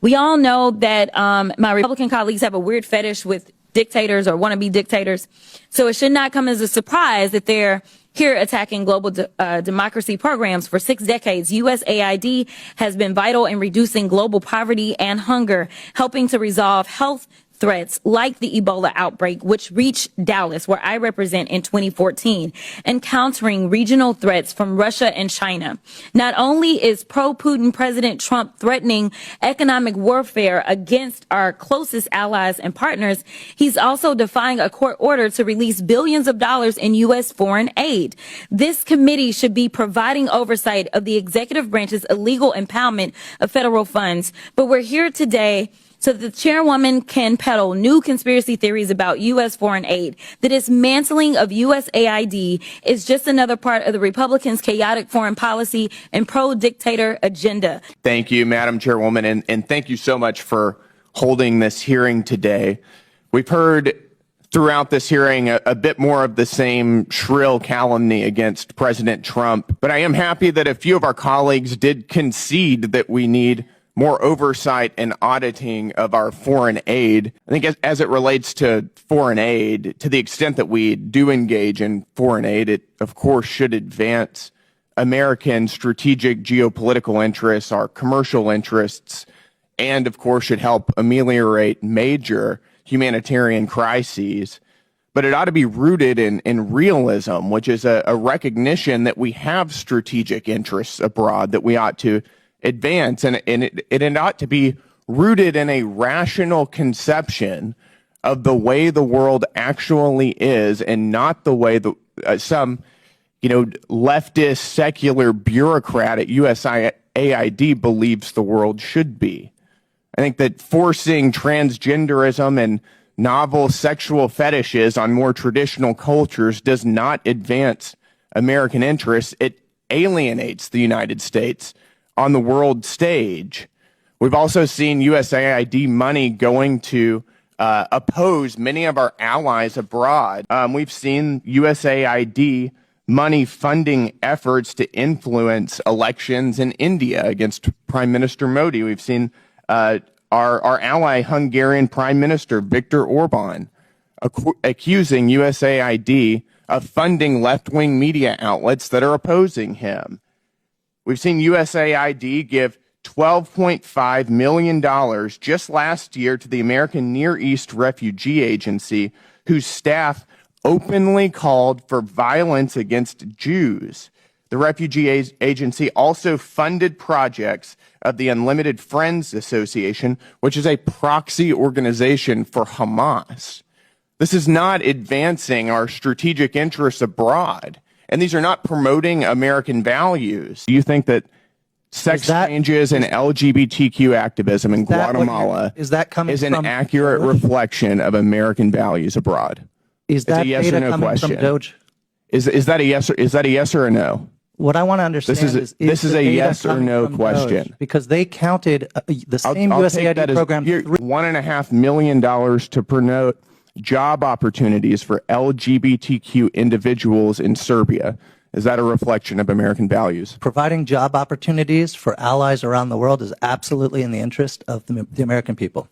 We all know that my Republican colleagues have a weird fetish with dictators or wannabe dictators. So it should not come as a surprise that they're here attacking global democracy programs. For 6 decades, USAID has been vital in reducing global poverty and hunger, helping to resolve health threats like the Ebola outbreak, which reached Dallas, where I represent, in 2014, and countering regional threats from Russia and China. Not only is pro-Putin President Trump threatening economic warfare against our closest allies and partners, he's also defying a court order to release billions of dollars in U.S. foreign aid. This committee should be providing oversight of the executive branch's illegal impoundment of federal funds. But we're here today so the chairwoman can peddle new conspiracy theories about U.S. foreign aid. The dismantling of USAID is just another part of the Republicans' chaotic foreign policy and pro-dictator agenda. Thank you, Madam Chairwoman, and thank you so much for holding this hearing today. We've heard throughout this hearing a bit more of the same shrill calumny against President Trump, but I am happy that a few of our colleagues did concede that we need more oversight and auditing of our foreign aid. I think as it relates to foreign aid, to the extent that we do engage in foreign aid, it of course should advance American strategic geopolitical interests, our commercial interests, and of course should help ameliorate major humanitarian crises. But it ought to be rooted in realism, which is a recognition that we have strategic interests abroad that we ought to advance, and it ought to be rooted in a rational conception of the way the world actually is, and not the way that some, leftist secular bureaucrat at USAID believes the world should be. I think that forcing transgenderism and novel sexual fetishes on more traditional cultures does not advance American interests. It alienates the United States on the world stage. We've also seen USAID money going to oppose many of our allies abroad. We've seen USAID money funding efforts to influence elections in India against Prime Minister Modi. We've seen our ally Hungarian Prime Minister Viktor Orban accusing USAID of funding left-wing media outlets that are opposing him. We've seen USAID give $12.5 million just last year to the American Near East Refugee Agency, whose staff openly called for violence against Jews. The refugee agency also funded projects of the Unlimited Friends Association, which is a proxy organization for Hamas. This is not advancing our strategic interests abroad. And these are not promoting American values. Do you think that sex changes and LGBTQ activism in Guatemala is an accurate reflection of American values abroad? Is that a yes or no question? From Doge? Is that a yes or a no? What I want to understand this is a yes or no question. Doge? Because they counted the same USAID program. $1.5 million to promote job opportunities for LGBTQ individuals in Serbia. Is that a reflection of American values? Providing job opportunities for allies around the world is absolutely in the interest of the American people.